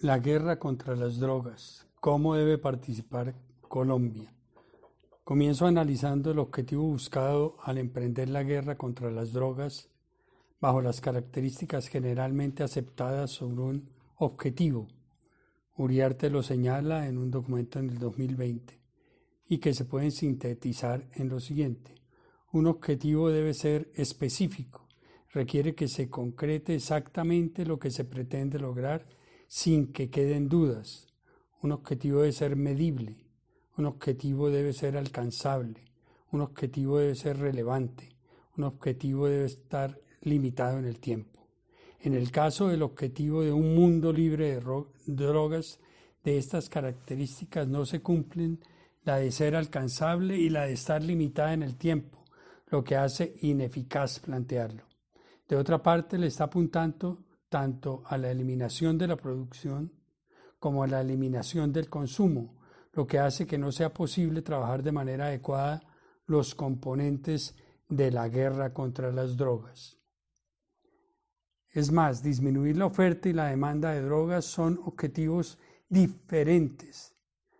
La guerra contra las drogas. ¿Cómo debe participar Colombia? Comienzo analizando el objetivo buscado al emprender la guerra contra las drogas bajo las características generalmente aceptadas sobre un objetivo. Uriarte lo señala en un documento en el 2020 y que se pueden sintetizar en lo siguiente. Un objetivo debe ser específico, requiere que se concrete exactamente lo que se pretende lograr sin que queden dudas. Un objetivo debe ser medible, un objetivo debe ser alcanzable, un objetivo debe ser relevante, un objetivo debe estar limitado en el tiempo. En el caso del objetivo de un mundo libre de drogas, de estas características no se cumplen la de ser alcanzable y la de estar limitada en el tiempo, lo que hace ineficaz plantearlo. De otra parte, le está apuntando tanto a la eliminación de la producción como a la eliminación del consumo, lo que hace que no sea posible trabajar de manera adecuada los componentes de la guerra contra las drogas. Es más, disminuir la oferta y la demanda de drogas son objetivos diferentes.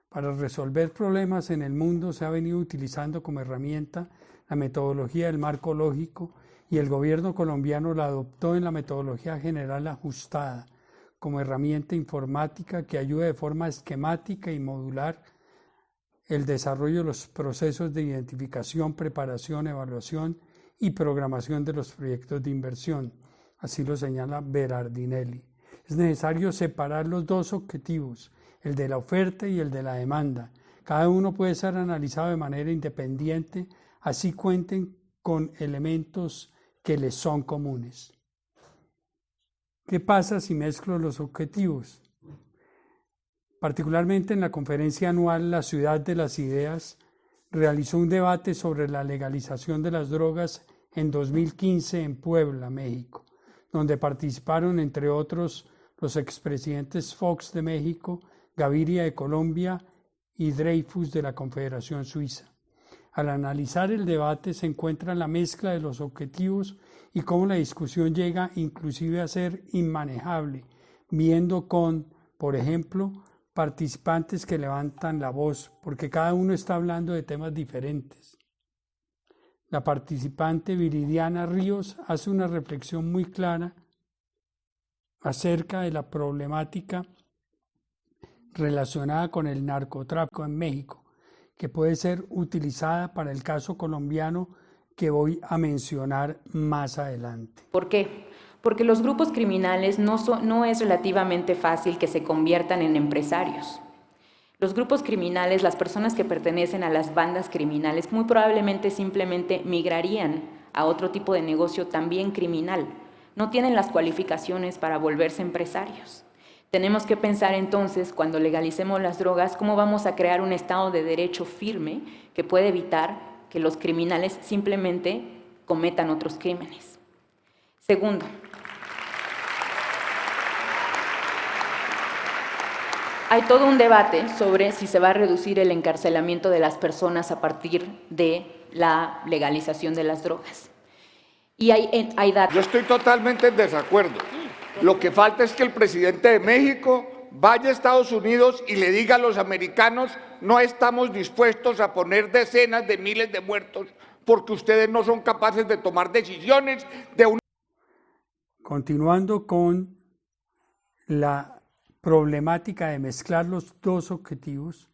Para resolver problemas en el mundo se ha venido utilizando como herramienta la metodología del marco lógico y el gobierno colombiano la adoptó en la metodología general ajustada como herramienta informática que ayuda de forma esquemática y modular el desarrollo de los procesos de identificación, preparación, evaluación y programación de los proyectos de inversión. Así lo señala Berardinelli. Es necesario separar los dos objetivos, el de la oferta y el de la demanda. Cada uno puede ser analizado de manera independiente, así cuenten con elementos que les son comunes. ¿Qué pasa si mezclo los objetivos? Particularmente en la conferencia anual La Ciudad de las Ideas, realizó un debate sobre la legalización de las drogas en 2015 en Puebla, México, donde participaron, entre otros, los expresidentes Fox de México, Gaviria de Colombia y Dreyfus de la Confederación Suiza. Al analizar el debate se encuentra la mezcla de los objetivos y cómo la discusión llega inclusive a ser inmanejable, viendo con, por ejemplo, participantes que levantan la voz, porque cada uno está hablando de temas diferentes. La participante Viridiana Ríos hace una reflexión muy clara acerca de la problemática relacionada con el narcotráfico en México, que puede ser utilizada para el caso colombiano que voy a mencionar más adelante. ¿Por qué? Porque los grupos criminales no es relativamente fácil que se conviertan en empresarios. Los grupos criminales, las personas que pertenecen a las bandas criminales, muy probablemente simplemente migrarían a otro tipo de negocio también criminal. No tienen las cualificaciones para volverse empresarios. Tenemos que pensar entonces, cuando legalicemos las drogas, cómo vamos a crear un Estado de Derecho firme que pueda evitar que los criminales simplemente cometan otros crímenes. Segundo, hay todo un debate sobre si se va a reducir el encarcelamiento de las personas a partir de la legalización de las drogas. Y hay datos. Yo estoy totalmente en desacuerdo. Lo que falta es que el presidente de México vaya a Estados Unidos y le diga a los americanos: no estamos dispuestos a poner decenas de miles de muertos porque ustedes no son capaces de tomar decisiones de un... Continuando con la problemática de mezclar los dos objetivos,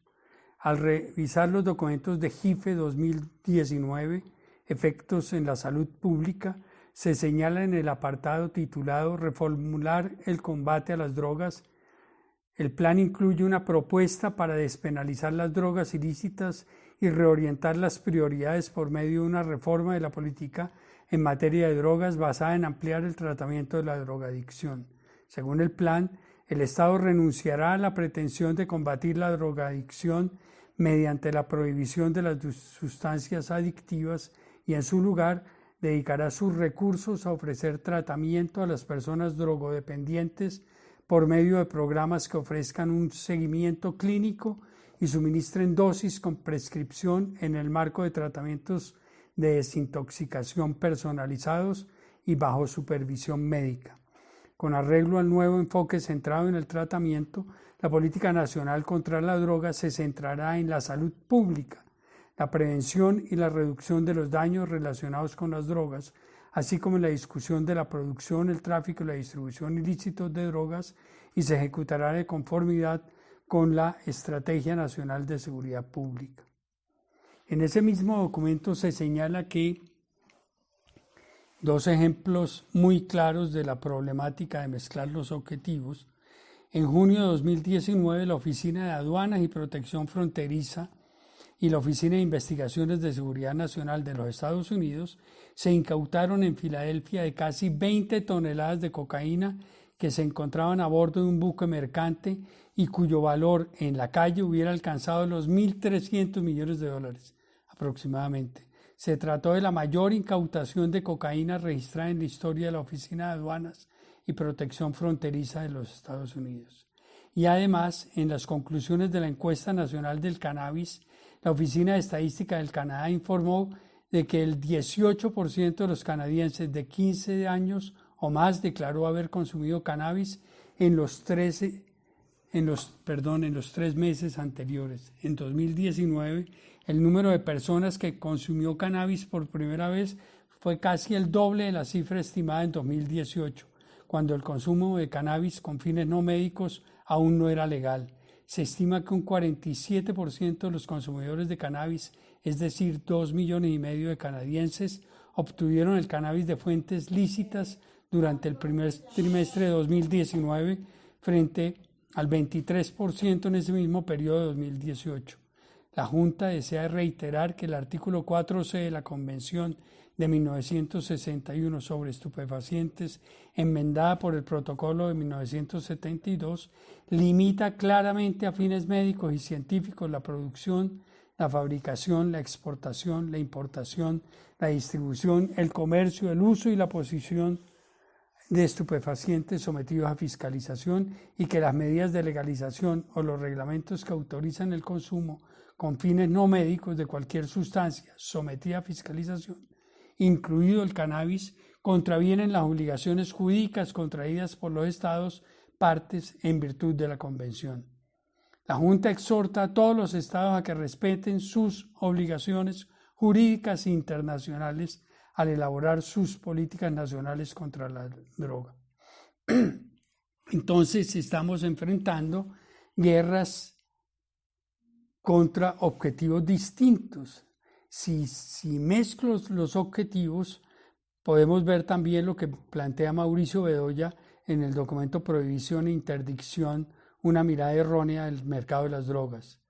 al revisar los documentos de GIFE 2019, Efectos en la Salud Pública, se señala en el apartado titulado Reformular el combate a las drogas. El plan incluye una propuesta para despenalizar las drogas ilícitas y reorientar las prioridades por medio de una reforma de la política en materia de drogas basada en ampliar el tratamiento de la drogadicción. Según el plan, el Estado renunciará a la pretensión de combatir la drogadicción mediante la prohibición de las sustancias adictivas y en su lugar dedicará sus recursos a ofrecer tratamiento a las personas drogodependientes por medio de programas que ofrezcan un seguimiento clínico y suministren dosis con prescripción en el marco de tratamientos de desintoxicación personalizados y bajo supervisión médica. Con arreglo al nuevo enfoque centrado en el tratamiento, la política nacional contra la droga se centrará en la salud pública, la prevención y la reducción de los daños relacionados con las drogas, así como en la discusión de la producción, el tráfico y la distribución ilícitos de drogas, y se ejecutará de conformidad con la Estrategia Nacional de Seguridad Pública. En ese mismo documento se señala que dos ejemplos muy claros de la problemática de mezclar los objetivos. En junio de 2019, la Oficina de Aduanas y Protección Fronteriza y la Oficina de Investigaciones de Seguridad Nacional de los Estados Unidos se incautaron en Filadelfia de casi 20 toneladas de cocaína que se encontraban a bordo de un buque mercante y cuyo valor en la calle hubiera alcanzado los $1.300 millones aproximadamente. Se trató de la mayor incautación de cocaína registrada en la historia de la Oficina de Aduanas y Protección Fronteriza de los Estados Unidos. Y además, en las conclusiones de la Encuesta Nacional del Cannabis, la Oficina de Estadística del Canadá informó de que el 18% de los canadienses de 15 años o más declaró haber consumido cannabis en los 3 meses anteriores. En 2019, el número de personas que consumió cannabis por primera vez fue casi el doble de la cifra estimada en 2018, cuando el consumo de cannabis con fines no médicos aún no era legal. Se estima que un 47% de los consumidores de cannabis, es decir, 2,5 millones de canadienses, obtuvieron el cannabis de fuentes lícitas durante el primer trimestre de 2019 frente al 23% en ese mismo periodo de 2018. La Junta desea reiterar que el artículo 4C de la Convención de 1961 sobre estupefacientes, enmendada por el Protocolo de 1972, limita claramente a fines médicos y científicos la producción, la fabricación, la exportación, la importación, la distribución, el comercio, el uso y la posesión de estupefacientes sometidos a fiscalización, y que las medidas de legalización o los reglamentos que autorizan el consumo con fines no médicos de cualquier sustancia sometida a fiscalización, incluido el cannabis, contravienen las obligaciones jurídicas contraídas por los Estados partes en virtud de la Convención. La Junta exhorta a todos los Estados a que respeten sus obligaciones jurídicas internacionales al elaborar sus políticas nacionales contra la droga. Entonces estamos enfrentando guerras contra objetivos distintos. Si mezclo los objetivos, podemos ver también lo que plantea Mauricio Bedoya en el documento Prohibición e Interdicción, una mirada errónea del mercado de las drogas.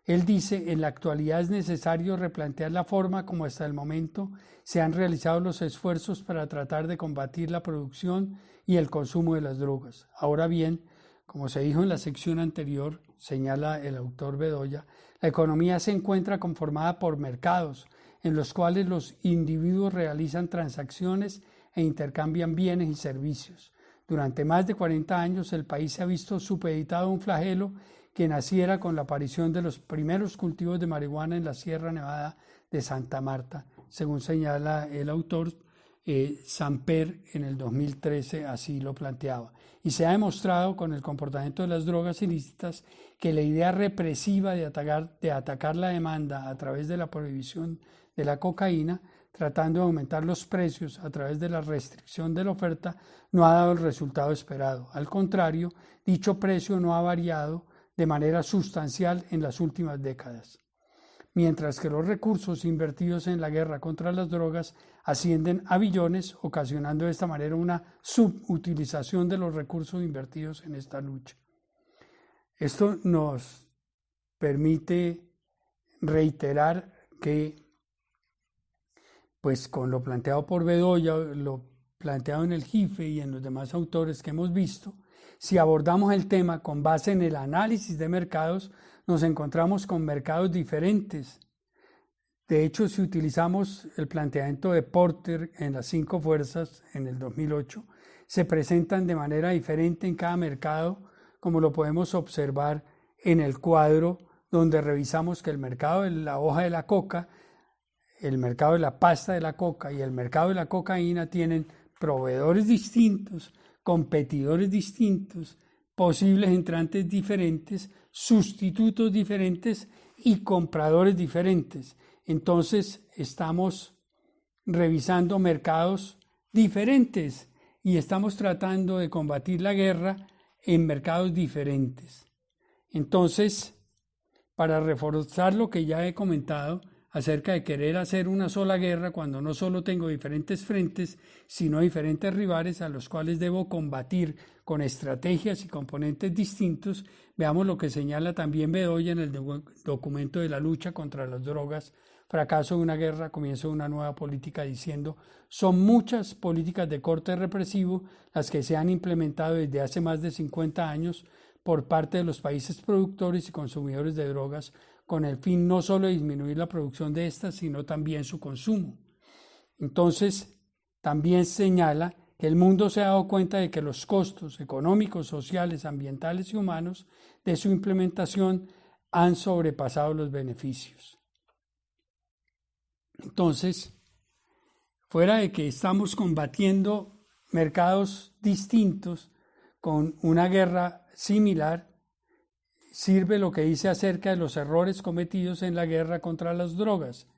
Él dice: en la actualidad es necesario replantear la forma como hasta el momento se han realizado los esfuerzos para tratar de combatir la producción y el consumo de las drogas. Ahora bien, como se dijo en la sección anterior, señala el autor Bedoya, la economía se encuentra conformada por mercados en los cuales los individuos realizan transacciones e intercambian bienes y servicios. Durante más de 40 años el país se ha visto supeditado a un flagelo que naciera con la aparición de los primeros cultivos de marihuana en la Sierra Nevada de Santa Marta, según señala el autor. Samper en el 2013 así lo planteaba. Y se ha demostrado con el comportamiento de las drogas ilícitas que la idea represiva de atacar la demanda a través de la prohibición de la cocaína, tratando de aumentar los precios a través de la restricción de la oferta, no ha dado el resultado esperado. Al contrario, dicho precio no ha variado de manera sustancial en las últimas décadas, mientras que los recursos invertidos en la guerra contra las drogas ascienden a billones, ocasionando de esta manera una subutilización de los recursos invertidos en esta lucha. Esto nos permite reiterar que, pues con lo planteado por Bedoya, lo planteado en el JIFE y en los demás autores que hemos visto, si abordamos el tema con base en el análisis de mercados, nos encontramos con mercados diferentes. De hecho, si utilizamos el planteamiento de Porter en las 5 fuerzas en el 2008, se presentan de manera diferente en cada mercado, como lo podemos observar en el cuadro donde revisamos que el mercado de la hoja de la coca, el mercado de la pasta de la coca y el mercado de la cocaína tienen proveedores distintos, competidores distintos, posibles entrantes diferentes, sustitutos diferentes y compradores diferentes. Entonces estamos revisando mercados diferentes y estamos tratando de combatir la guerra en mercados diferentes. Entonces, para reforzar lo que ya he comentado acerca de querer hacer una sola guerra cuando no solo tengo diferentes frentes, sino diferentes rivales a los cuales debo combatir con estrategias y componentes distintos, veamos lo que señala también Bedoya en el documento de la lucha contra las drogas, fracaso de una guerra, comienzo de una nueva política, diciendo: son muchas políticas de corte represivo las que se han implementado desde hace más de 50 años por parte de los países productores y consumidores de drogas, con el fin no solo de disminuir la producción de estas, sino también su consumo. Entonces, también señala que el mundo se ha dado cuenta de que los costos económicos, sociales, ambientales y humanos de su implementación han sobrepasado los beneficios. Entonces, fuera de que estamos combatiendo mercados distintos con una guerra similar, sirve lo que dice acerca de los errores cometidos en la guerra contra las drogas.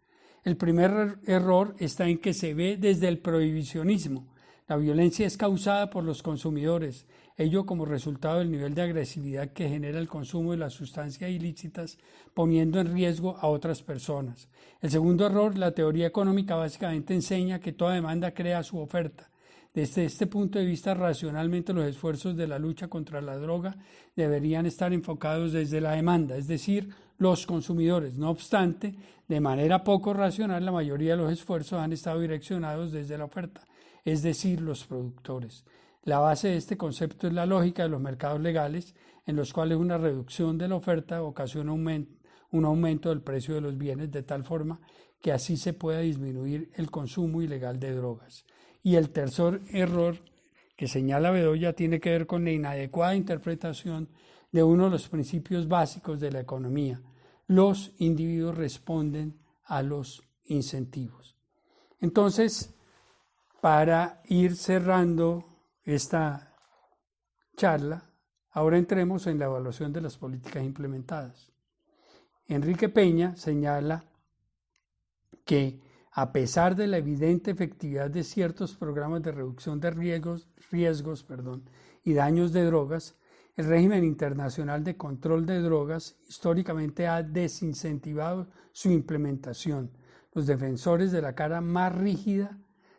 El primer error está en que se ve desde el prohibicionismo. La violencia es causada por los consumidores, ello como resultado del nivel de agresividad que genera el consumo de las sustancias ilícitas, poniendo en riesgo a otras personas. El segundo error, la teoría económica básicamente enseña que toda demanda crea su oferta. Desde este punto de vista, racionalmente los esfuerzos de la lucha contra la droga deberían estar enfocados desde la demanda, es decir, los consumidores. No obstante, de manera poco racional, la mayoría de los esfuerzos han estado direccionados desde la oferta, es decir, los productores. La base de este concepto es la lógica de los mercados legales, en los cuales una reducción de la oferta ocasiona un aumento del precio de los bienes, de tal forma que así se pueda disminuir el consumo ilegal de drogas. Y el tercer error que señala Bedoya tiene que ver con la inadecuada interpretación de uno de los principios básicos de la economía. Los individuos responden a los incentivos. Entonces, para ir cerrando esta charla, ahora entremos en la evaluación de las políticas implementadas. Enrique Peña señala que a pesar de la evidente efectividad de ciertos programas de reducción de riesgos y daños de drogas, el régimen internacional de control de drogas históricamente ha desincentivado su implementación. Los defensores de la cara más rígida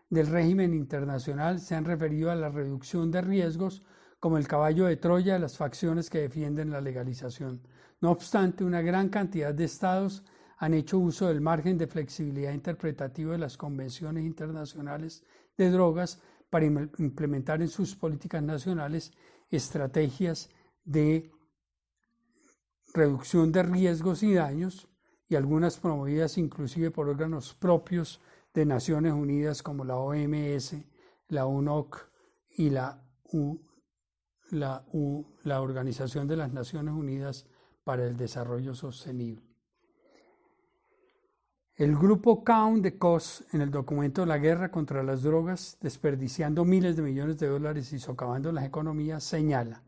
del régimen internacional se han referido a la reducción de riesgos como el caballo de Troya de las facciones que defienden la legalización. No obstante, una gran cantidad de estados han hecho uso del margen de flexibilidad interpretativa de las convenciones internacionales de drogas para implementar en sus políticas nacionales estrategias de reducción de riesgos y daños, y algunas promovidas inclusive por órganos propios de Naciones Unidas como la OMS, la UNOC y la Organización de las Naciones Unidas para el Desarrollo Sostenible. El grupo Count the Cost, en el documento La guerra contra las drogas, desperdiciando miles de millones de dólares y socavando las economías, señala: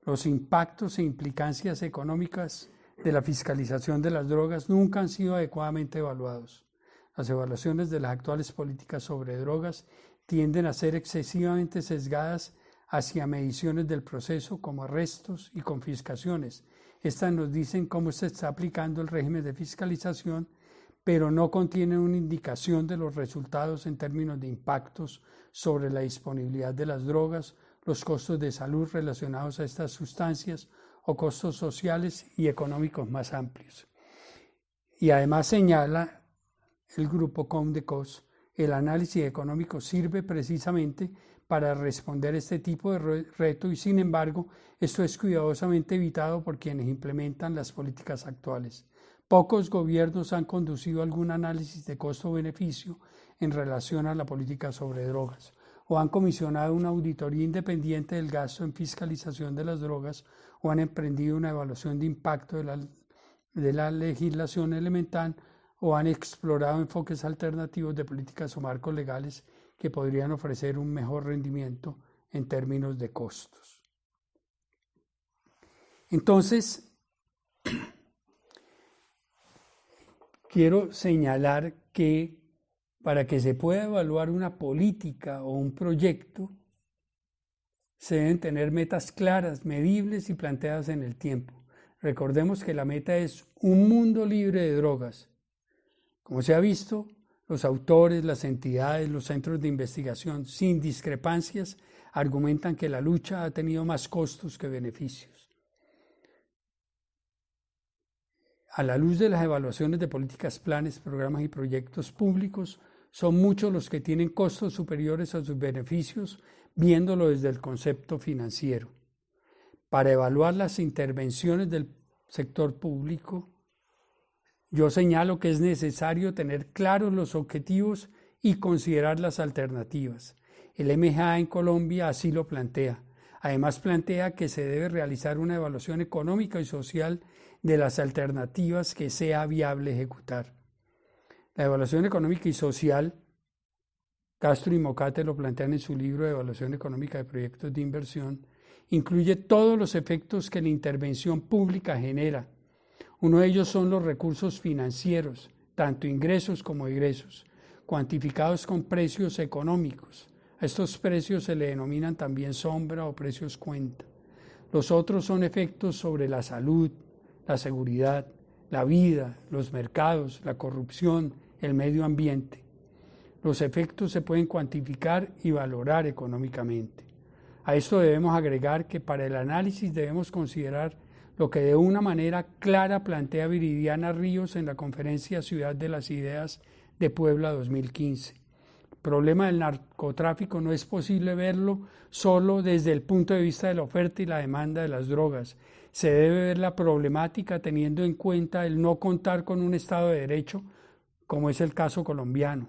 los impactos e implicancias económicas de la fiscalización de las drogas nunca han sido adecuadamente evaluados. Las evaluaciones de las actuales políticas sobre drogas tienden a ser excesivamente sesgadas hacia mediciones del proceso como arrestos y confiscaciones. Estas nos dicen cómo se está aplicando el régimen de fiscalización, pero no contienen una indicación de los resultados en términos de impactos sobre la disponibilidad de las drogas, los costos de salud relacionados a estas sustancias o costos sociales y económicos más amplios. Y además señala el grupo Count the Cost, el análisis económico sirve precisamente para responder este tipo de reto y, sin embargo, esto es cuidadosamente evitado por quienes implementan las políticas actuales. Pocos gobiernos han conducido algún análisis de costo-beneficio en relación a la política sobre drogas, o han comisionado una auditoría independiente del gasto en fiscalización de las drogas, o han emprendido una evaluación de impacto de la legislación elemental, o han explorado enfoques alternativos de políticas o marcos legales que podrían ofrecer un mejor rendimiento en términos de costos. Entonces, quiero señalar que para que se pueda evaluar una política o un proyecto, se deben tener metas claras, medibles y planteadas en el tiempo. Recordemos que la meta es un mundo libre de drogas. Como se ha visto, los autores, las entidades, los centros de investigación, sin discrepancias, argumentan que la lucha ha tenido más costos que beneficios. A la luz de las evaluaciones de políticas, planes, programas y proyectos públicos, son muchos los que tienen costos superiores a sus beneficios, viéndolo desde el concepto financiero. Para evaluar las intervenciones del sector público, yo señalo que es necesario tener claros los objetivos y considerar las alternativas. El MGA en Colombia así lo plantea. Además plantea que se debe realizar una evaluación económica y social de las alternativas que sea viable ejecutar. La evaluación económica y social, Castro y Mocate lo plantean en su libro de Evaluación Económica de Proyectos de Inversión, incluye todos los efectos que la intervención pública genera. Uno de ellos son los recursos financieros, tanto ingresos como egresos, cuantificados con precios económicos. A estos precios se le denominan también sombra o precios cuenta. Los otros son efectos sobre la salud, la seguridad, la vida, los mercados, la corrupción, el medio ambiente. Los efectos se pueden cuantificar y valorar económicamente. A esto debemos agregar que para el análisis debemos considerar lo que de una manera clara plantea Viridiana Ríos en la conferencia Ciudad de las Ideas de Puebla 2015. El problema del narcotráfico no es posible verlo solo desde el punto de vista de la oferta y la demanda de las drogas. Se debe ver la problemática teniendo en cuenta el no contar con un Estado de Derecho, como es el caso colombiano.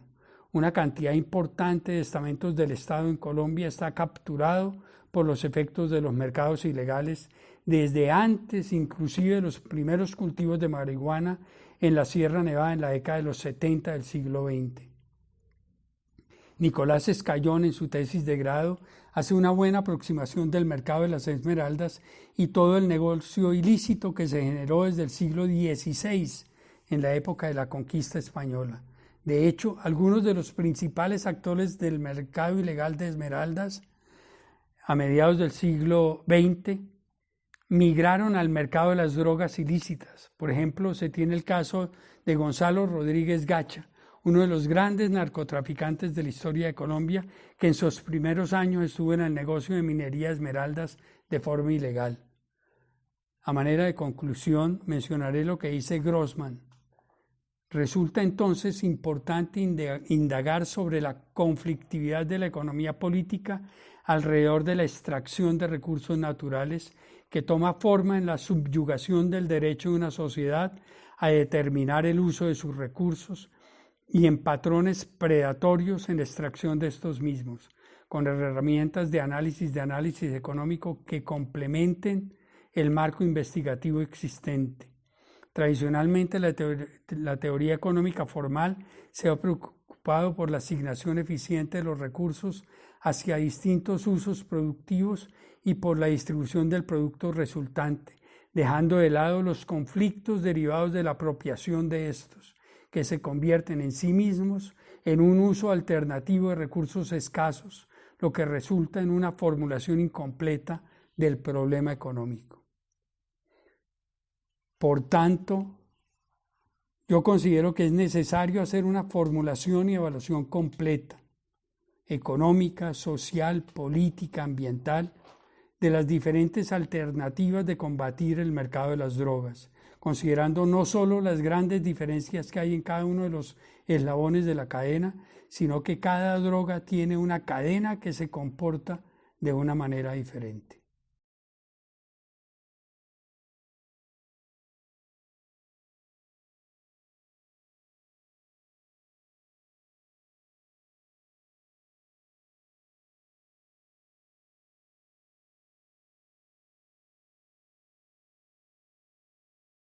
Una cantidad importante de estamentos del Estado en Colombia está capturado por los efectos de los mercados ilegales desde antes inclusive de los primeros cultivos de marihuana en la Sierra Nevada en la década de los 70 del siglo XX. Nicolás Escayón, en su tesis de grado, hace una buena aproximación del mercado de las esmeraldas y todo el negocio ilícito que se generó desde el siglo XVI, en la época de la conquista española. De hecho, algunos de los principales actores del mercado ilegal de esmeraldas a mediados del siglo XX migraron al mercado de las drogas ilícitas. Por ejemplo, se tiene el caso de Gonzalo Rodríguez Gacha, uno de los grandes narcotraficantes de la historia de Colombia, que en sus primeros años estuvo en el negocio de minería de esmeraldas de forma ilegal. A manera de conclusión, mencionaré lo que dice Grossman. Resulta entonces importante indagar sobre la conflictividad de la economía política alrededor de la extracción de recursos naturales que toma forma en la subyugación del derecho de una sociedad a determinar el uso de sus recursos y en patrones predatorios en la extracción de estos mismos, con herramientas de análisis económico que complementen el marco investigativo existente. Tradicionalmente, la teoría económica formal se ha preocupado por la asignación eficiente de los recursos hacia distintos usos productivos y por la distribución del producto resultante, dejando de lado los conflictos derivados de la apropiación de estos, que se convierten en sí mismos en un uso alternativo de recursos escasos, lo que resulta en una formulación incompleta del problema económico. Por tanto, yo considero que es necesario hacer una formulación y evaluación completa, económica, social, política, ambiental, de las diferentes alternativas de combatir el mercado de las drogas, considerando no solo las grandes diferencias que hay en cada uno de los eslabones de la cadena, sino que cada droga tiene una cadena que se comporta de una manera diferente.